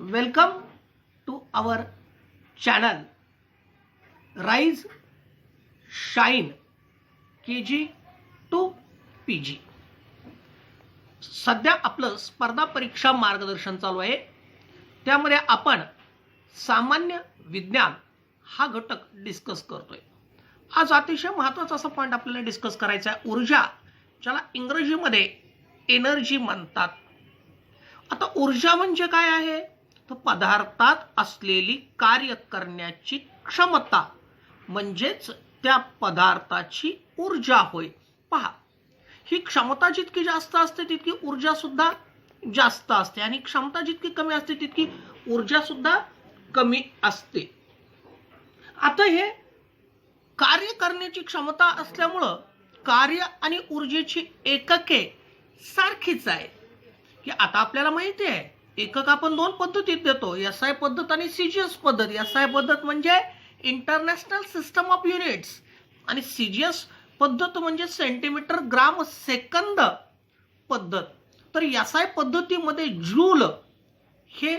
Welcome to our channel Rise Shine KG to PG. सध्या आपलं स्पर्धा परीक्षा मार्गदर्शन चालू आहे. त्यामध्ये आपण सामान्य विज्ञान हा घटक डिस्कस करतोय. आज अतिशय महत्त्वाचा असा पॉइंट आपल्याला डिस्कस करायचा आहे, ऊर्जा, ज्याला इंग्रजीमध्ये एनर्जी म्हणतात. आता ऊर्जा म्हणजे काय आहे? तर पदार्थात असलेली कार्य करण्याची क्षमता म्हणजेच त्या पदार्थाची ऊर्जा होय. पहा, ही क्षमता जितकी जास्त असते तितकी ऊर्जा सुद्धा जास्त असते आणि क्षमता जितकी कमी असते तितकी ऊर्जा सुद्धा कमी असते. आता हे कार्य करण्याची क्षमता असल्यामुळं कार्य आणि ऊर्जेची एकके सारखीच आहे. की आता आपल्याला माहिती आहे एकक आपण दोन पद्धतीत देतो, एसआय पद्धत आणि सीजीएस पद्धत. एसआय पद्धत म्हणजे इंटरनॅशनल सिस्टम ऑफ युनिट्स आणि सीजीएस पद्धत म्हणजे सेंटीमीटर ग्राम सेकंद पद्धत. तर एसआय पद्धतीमध्ये जूल हे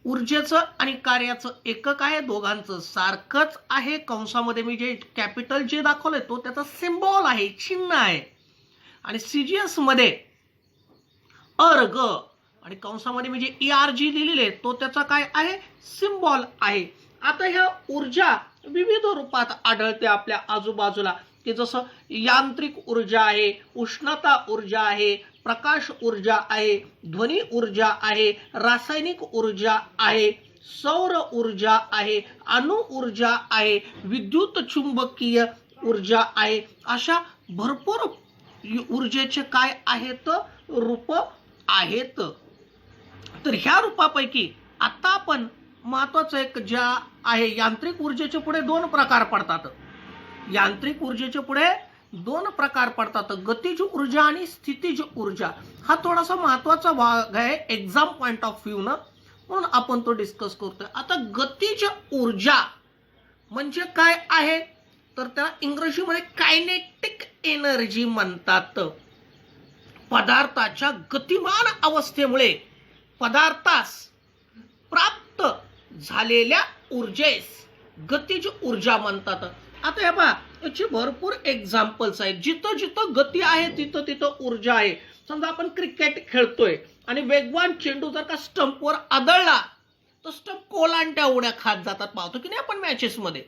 ऊर्जेचं आणि कार्याचं एकक आहे, दोघांचं सारखंच आहे. कंसामध्ये मी जे कॅपिटल जे दाखवलंय तो त्याचा सिम्बॉल आहे, चिन्ह आहे. आणि सीजीएस मध्ये अर्ग आणि कंसामध्ये मी जे ERG लिहिलेले तो त्याचा काय आहे, सिम्बॉल आहे. आता ह्या ऊर्जा विविध रूपात आढळते आपल्या आजूबाजूला, की जसं यांत्रिक ऊर्जा आहे, उष्णता ऊर्जा आहे, प्रकाश ऊर्जा आहे, ध्वनी ऊर्जा आहे, रासायनिक ऊर्जा आहे, सौर ऊर्जा आहे, अणु ऊर्जा आहे, विद्युत चुंबकीय ऊर्जा आहे. अशा भरपूर ऊर्जेचे काय आहेत, रूप आहेत. तर ह्या रूपापैकी आता आपण महत्वाचं एक ज्या आहे, यांत्रिक ऊर्जेचे पुढे दोन प्रकार पडतात. यांत्रिक ऊर्जेचे पुढे दोन प्रकार पडतात, गतिज ऊर्जा आणि स्थितिज ऊर्जा. हा थोडासा महत्वाचा भाग आहे एक्झाम पॉइंट ऑफ व्ह्यू न, म्हणून आपण तो डिस्कस करतोय. आता गतिज ऊर्जा म्हणजे काय आहे, तर त्याला इंग्रजीमध्ये कायनेटिक एनर्जी म्हणतात. पदार्थाच्या गतिमान अवस्थेमुळे पदार्थास प्राप्त झालेल्या ऊर्जेस गतिज ऊर्जा म्हणतात. आता हे पहा, याची भरपूर एक्झाम्पल्स आहेत. जिथं जिथं गती आहे तिथं तिथं ऊर्जा आहे. समजा आपण क्रिकेट खेळतोय आणि वेगवान चेंडू जर का स्टंपवर आदळला तर स्टंप कोलांट्या उड्या खात जातात, पाहतो की नाही आपण मॅचेस मध्ये.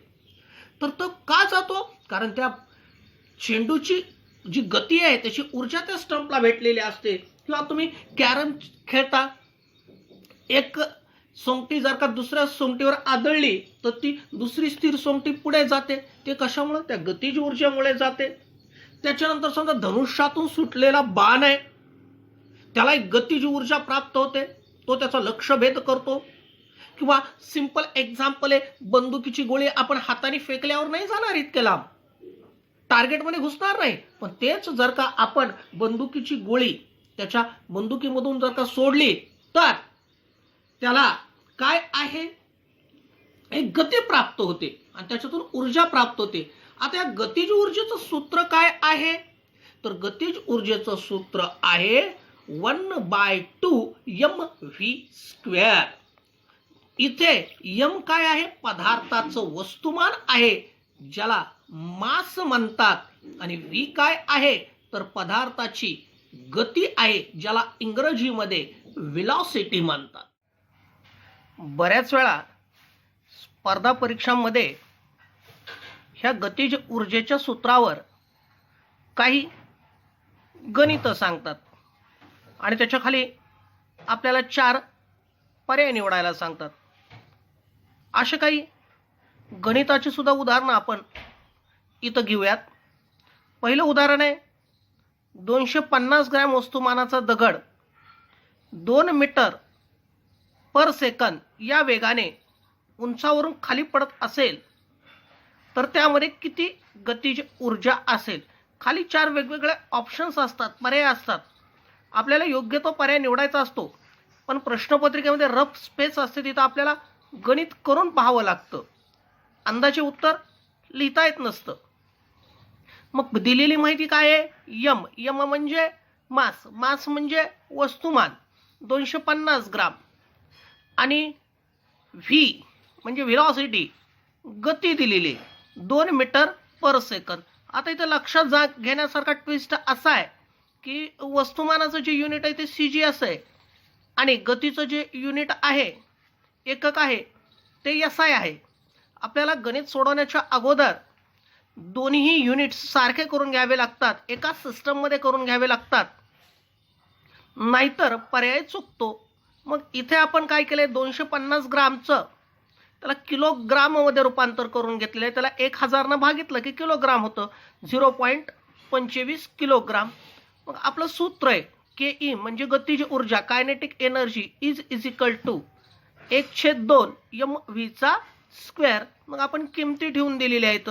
तर तो का जातो? कारण त्या चेंडूची जी गती आहे त्याची ऊर्जा त्या स्टंपला भेटलेली असते. किंवा तुम्ही कॅरम खेळता, एक सोंगटी जर का दुसऱ्या सोंगटीवर आदळली तर ती दुसरी स्थिर सोंगटी पुढे जाते. ते कशामुळे? त्या गतिज ऊर्जेमुळे जाते. त्याच्यानंतर समजा धनुष्यातून सुटलेला बाण आहे, त्याला एक गतिज ऊर्जा प्राप्त होते, तो त्याचा लक्ष्यभेद करतो. किंवा सिंपल एक्झाम्पल आहे, बंदुकीची गोळी आपण हाताने फेकल्यावर नाही जाणार इतके लांब, टार्गेटमध्ये घुसणार नाही. पण तेच जर का आपण बंदुकीची गोळी त्याच्या बंदुकीमधून जर का सोडली तर त्याला काय आहे, एक गती प्राप्त होते आणि त्याच्यातून ऊर्जा प्राप्त होते. आता या गतिज ऊर्जेचं सूत्र काय आहे, तर गतिज ऊर्जेचं सूत्र आहे 1/2 mv². इथे m काय आहे, पदार्थाचं वस्तुमान आहे ज्याला मास म्हणतात, आणि v काय आहे तर पदार्थाची गती आहे ज्याला इंग्रजीमध्ये व्हेलॉसिटी म्हणतात. बऱ्याच वेळा स्पर्धा परीक्षांमध्ये ह्या गतिज ऊर्जेच्या सूत्रावर काही गणित सांगतात आणि त्याच्या खाली आपल्याला 4 पर्याय निवडायला सांगतात. असे काही गणिताची सुद्धा उदाहरणं आपण इथं घेऊयात. पहिलं उदाहरण आहे, 250 ग्रॅम वस्तुमानाचा दगड 2 मीटर पर सेकंद या वेगाने उंचावरून खाली पडत असेल तर त्यामध्ये किती गतिज ऊर्जा असेल. खाली 4 वेगवेगळे ऑप्शन्स असतात, पर्याय असतात. आपल्याला योग्य तो पर्याय निवडायचा असतो, पण प्रश्नपत्रिकेमध्ये रफ स्पेस असते, तिथं आपल्याला गणित करून पाहावं लागतं. अंदाजे उत्तर लिहिता येत नसतं. मग दिलेली माहिती काय आहे, यम. यम म्हणजे मास, मास म्हणजे वस्तुमान 250 ग्राम. आणि व्ही म्हणजे व्हेलॉसिटी गती दिलेली 2 मीटर पर सेकंद. आता इथं लक्षात घेण्यासारखा ट्विस्ट असा आहे की वस्तुमानाचं जे युनिट आहे ते CGS आहे आणि गतीचं जे युनिट आहे एकक आहे ते SI आहे. आपल्याला गणित सोडवण्याच्या अगोदर दोन्ही युनिट्स सारखे करून घ्यावे लागतात, एका सिस्टममध्ये करून घ्यावे लागतात, नाहीतर पर्याय चुकतो. मग इथे आपण काय केलंय 250 ग्रामचं त्याला किलोग्राममध्ये रूपांतर करून घेतलेलं आहे. त्याला 1000 ने भागितलं की किलोग्राम होतं, 0.25 किलोग्राम. मग आपलं सूत्र आहे KE म्हणजे गतिज ऊर्जा kinetic energy is equal to 1/2 mv². मग आपण किमती ठेवून दिलेल्या आहेत.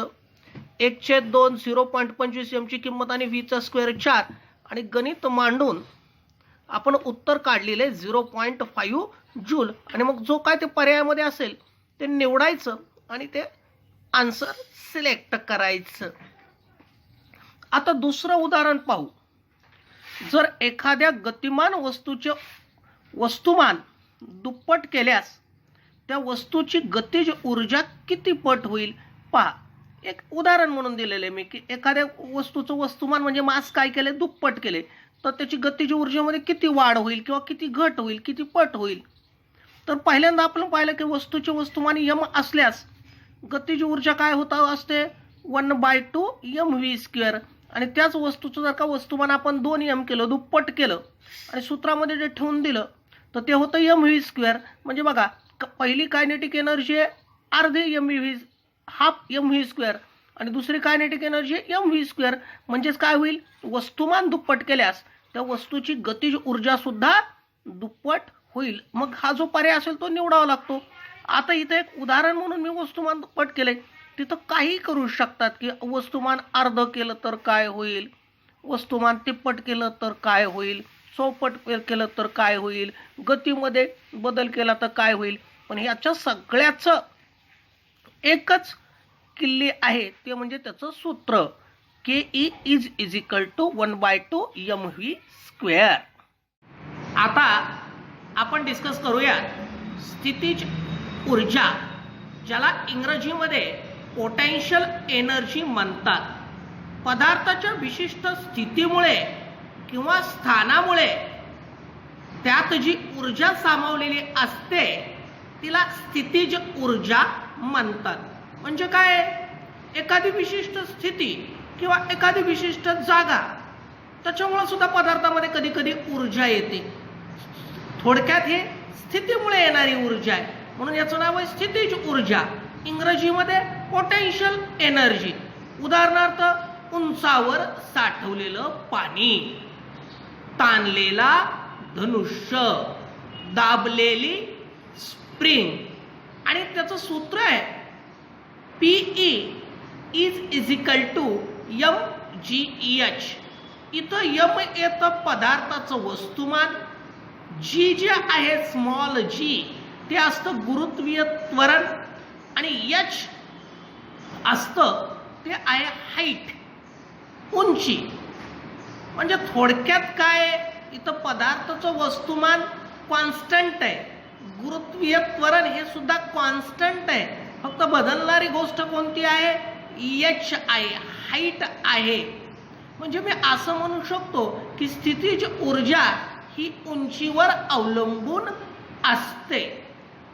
1/2 0.25 m ची किंमत आणि v² 4 आणि गणित मांडून आपण उत्तर काढलेले 0.5 जूल. आणि मग जो काय ते पर्यायामध्ये असेल ते निवडायचं आणि ते आन्सर सिलेक्ट करायचं. आता दुसरं उदाहरण पाहू. जर एखाद्या गतिमान वस्तूचे वस्तुमान दुप्पट केल्यास त्या वस्तूची गतिज ऊर्जा किती पट होईल पहा. एक उदाहरण म्हणून दिलेले मी की एखाद्या वस्तूचं वस्तुमान म्हणजे मास काय केले दुप्पट केले तर त्याची गतिज ऊर्जेमध्ये किती वाढ होईल किंवा किती घट होईल, किती पट होईल. तर पहिल्यांदा आपण पाहिलं की वस्तूचे वस्तुमान m असल्यास गतिज ऊर्जा काय होता असते 1/2 mv². आणि त्याच वस्तूचं जर का वस्तुमान आपण 2 m केलं, दुप्पट केलं आणि सूत्रामध्ये जे ठेवून दिलं तर ते होतं mv². म्हणजे बघा पहिली कायनेटिक एनर्जी आहे अर्धी हाफ mv² आणि दुसरी कायनेटिक एनर्जी mv². म्हणजेच काय होईल वस्तुमान दुप्पट केल्यास त्या वस्तूची गतिज ऊर्जा सुद्धा दुप्पट होईल. मग हा जो पर्याय असेल तो निवडावा लागतो. आता इथे एक उदाहरण म्हणून मी वस्तुमान दुप्पट केले, तिथं काही करू शकतात की वस्तुमान अर्ध केलं तर काय होईल, वस्तुमान तिप्पट केलं तर काय होईल, चौपट केलं तर काय होईल, गतीमध्ये बदल केला तर काय होईल. पण ह्याच्या सगळ्याचं एकच किल्ली आहे ते म्हणजे त्याचं सूत्र KE is equal to 1/2 mv². आता आपण डिस्कस करूया स्थितीज ऊर्जा, ज्याला इंग्रजीमध्ये पोटेन्शियल एनर्जी म्हणतात. पदार्थाच्या विशिष्ट स्थितीमुळे किंवा स्थानामुळे त्यात जी ऊर्जा सामावलेली असते तिला स्थितीज ऊर्जा म्हणतात. म्हणजे काय, एखादी विशिष्ट स्थिती किंवा एखादी विशिष्ट जागा त्याच्यामुळे सुद्धा पदार्थामध्ये कधी कधी ऊर्जा येते. थोडक्यात हे स्थितीमुळे येणारी ऊर्जा आहे म्हणून याचं नाव आहे स्थितीज ऊर्जा, इंग्रजीमध्ये पोटेन्शियल एनर्जी. उदाहरणार्थ उंचावर साठवलेलं पाणी, ताणलेला धनुष्य, दाबलेली स्प्रिंग. आणि त्याचं सूत्र आहे PE is equal to mgh. इथं m येतं पदार्थाचं वस्तुमान, g जे आहे स्मॉल g ते असतं गुरुत्वीय त्वरण आणि h असतं ते आहे हाईट, उंची. म्हणजे थोडक्यात काय, इथं पदार्थाचं वस्तुमान कॉन्स्टंट आहे, गुरुत्वीय त्वरण हे सुद्धा कॉन्स्टंट आहे, फक्त बदलणारी गोष्ट कोणती आहे h आहे, हाईट आहे. म्हणजे मी असं म्हणू शकतो की स्थितीज ऊर्जा ही उंचीवर अवलंबून असते.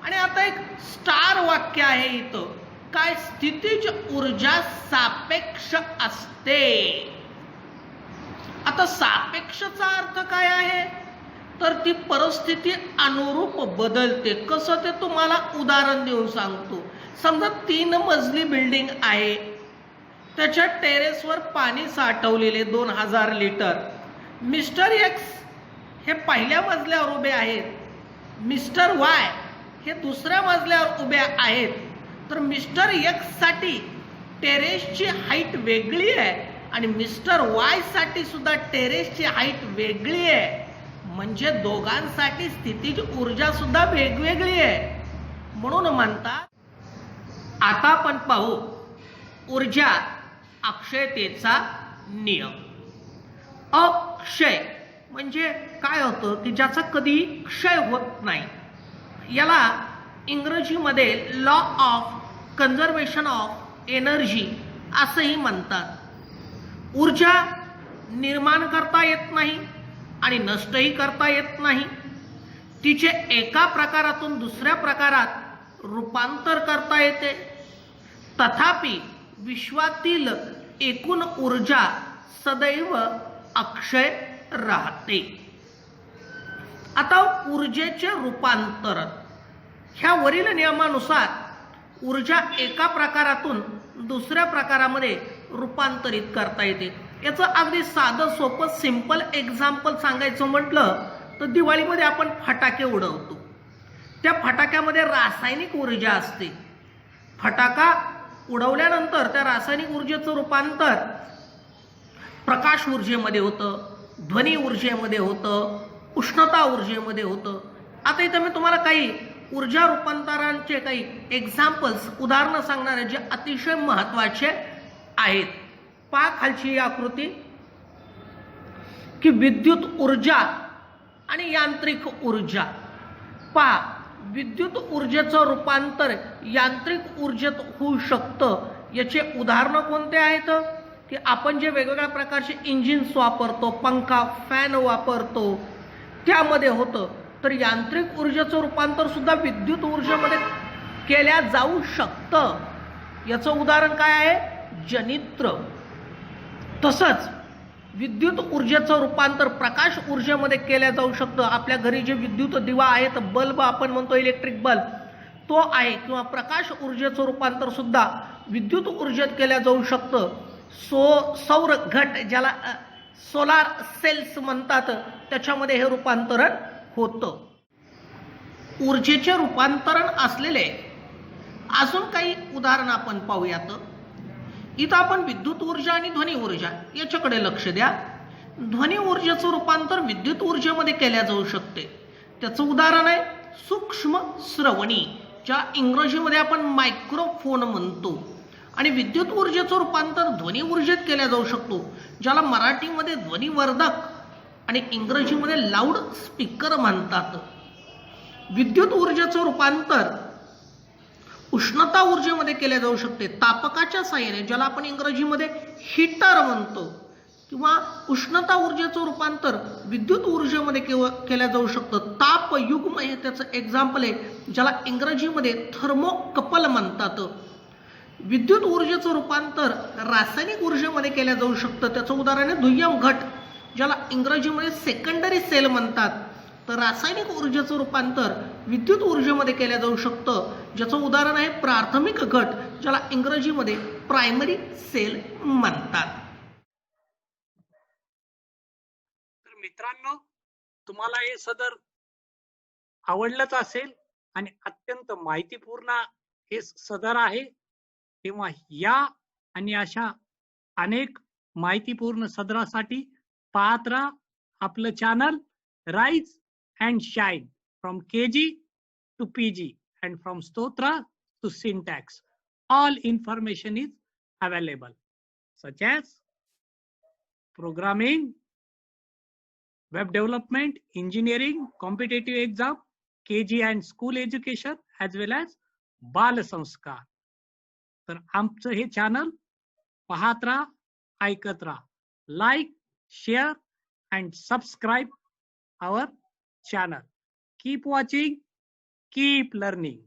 आणि आता एक स्टार वाक्य आहे इथं काय, स्थितीज ऊर्जा सापेक्ष असते. आता सापेक्षचा अर्थ काय आहे तर ती परिस्थिती अनुरूप बदलते. कसं ते तुम्हाला उदाहरण देऊन सांगतो. समजा 3 मजली बिल्डिंग आहे, त्याच्या टेरेसवर पाणी साठवलेले 2000 लिटर. मिस्टर एक्स हे पहिल्या मजल्यावर उभे आहेत, मिस्टर वाय हे दुसऱ्या मजल्यावर उभे आहेत. तर मिस्टर एक्स साठी टेरेसची हाईट वेगळी आहे आणि मिस्टर वाय साठी सुद्धा टेरेसची हाईट वेगळी आहे. म्हणजे दोघांसाठी स्थितीज ऊर्जा सुद्धा वेगवेगळी आहे म्हणून म्हणतात. आता आपण पाहू ऊर्जा अक्षयतेचा नियम. अक्षय म्हणजे काय होतं की ज्याचा कधी क्षय होत नाही. याला इंग्रजीमध्ये law of conservation of energy असंही म्हणतात. ऊर्जा निर्माण करता येत नाही आणि नष्टही करता येत नाही. तिचे एका प्रकारातून दुसऱ्या प्रकारात रूपांतर करता येते. तथापि विश्वातील एकूण ऊर्जा सदैव अक्षय राहते. आता ऊर्जेचे रूपांतरण ह्या वरील नियमानुसार ऊर्जा एका प्रकारातून दुसऱ्या प्रकारामध्ये रूपांतरित करता येते. याचं अगदी साधं सोपं सिंपल एक्झाम्पल सांगायचं म्हटलं तर दिवाळीमध्ये आपण फटाके उडवतो. त्या फटाक्यामध्ये रासायनिक ऊर्जा असते. फटाका उडवल्यानंतर त्या रासायनिक ऊर्जेचं रूपांतर प्रकाश ऊर्जेमध्ये होतं, ध्वनी ऊर्जेमध्ये होतं, उष्णता ऊर्जेमध्ये होतं. आता इथं मी तुम्हाला काही ऊर्जा रूपांतरांचे काही एक्झाम्पल्स उदाहरणं सांगणार आहे जे अतिशय महत्त्वाचे आहेत. पहा खालची ही आकृती की विद्युत ऊर्जा आणि यांत्रिक ऊर्जा. पहा विद्युत ऊर्जेचं रूपांतर यांत्रिक ऊर्जेत होऊ शकतं. याचे उदाहरणं कोणते आहेत की आपण जे वेगवेगळ्या प्रकारचे इंजिन्स वापरतो, पंखा फॅन वापरतो, त्यामध्ये होतं. तर यांत्रिक ऊर्जेचं रूपांतर सुद्धा विद्युत ऊर्जेमध्ये केल्या जाऊ शकतं. याचं उदाहरण काय आहे? जनित्र. तसंच विद्युत ऊर्जेचं रूपांतर प्रकाश ऊर्जेमध्ये केल्या जाऊ शकतं. आपल्या घरी जे विद्युत दिवा आहे तर बल्ब आपण म्हणतो इलेक्ट्रिक बल्ब तो आहे, किंवा प्रकाश ऊर्जेचं रूपांतर सुद्धा विद्युत ऊर्जेत केल्या जाऊ शकतं. सौर घट ज्याला सोलार सेल्स म्हणतात त्याच्यामध्ये हे रूपांतरण होतं. ऊर्जेचे रूपांतरण असलेले अजून काही उदाहरण आपण पाहूयात. इथं आपण विद्युत ऊर्जा आणि ध्वनी ऊर्जा याच्याकडे लक्ष द्या. ध्वनी ऊर्जेचं रूपांतर विद्युत ऊर्जेमध्ये केल्या जाऊ शकते. त्याचं उदाहरण आहे सूक्ष्म श्रवणी, ज्या इंग्रजीमध्ये आपण मायक्रोफोन म्हणतो. आणि विद्युत ऊर्जेचं रूपांतर ध्वनी ऊर्जेत केल्या जाऊ शकतो, ज्याला मराठीमध्ये ध्वनिवर्धक आणि इंग्रजीमध्ये लाऊड स्पीकर म्हणतात. विद्युत ऊर्जेचं रूपांतर उष्णता ऊर्जेमध्ये केल्या जाऊ शकते तापकाच्या साहाय्याने, ज्याला आपण इंग्रजीमध्ये हीटर म्हणतो. किंवा उष्णता ऊर्जेचं रूपांतर विद्युत ऊर्जेमध्ये केल्या जाऊ शकतं. तापयुग्म हे त्याचं एक्झाम्पल आहे, ज्याला इंग्रजीमध्ये थर्मोकपल म्हणतात. विद्युत ऊर्जेचं रूपांतर रासायनिक ऊर्जेमध्ये केल्या जाऊ शकतं. त्याचं उदाहरण आहे दुय्यम घट, ज्याला इंग्रजीमध्ये सेकंडरी सेल म्हणतात. तर रासायनिक ऊर्जेचं रूपांतर विद्युत ऊर्जेमध्ये केल्या जाऊ शकतं, ज्याचं उदाहरण आहे प्राथमिक घट, ज्याला इंग्रजीमध्ये प्रायमरी सेल म्हणतात. तर मित्रांनो, तुम्हाला हे सदर आवडलंच असेल आणि अत्यंत माहितीपूर्ण हे सदर आहे. तेव्हा या आणि अशा अनेक माहितीपूर्ण सदरासाठी पाहत राहा आपलं channel rise and shine from KG to PG and from Stotra to syntax. All information is available, such as programming, web development, engineering, competitive exam, KG and school education, as well as Bal Sanskar. तर आमचं हे channel पाहत राहा, ऐकत राहा. Like, share and subscribe our channel. Keep watching, keep learning.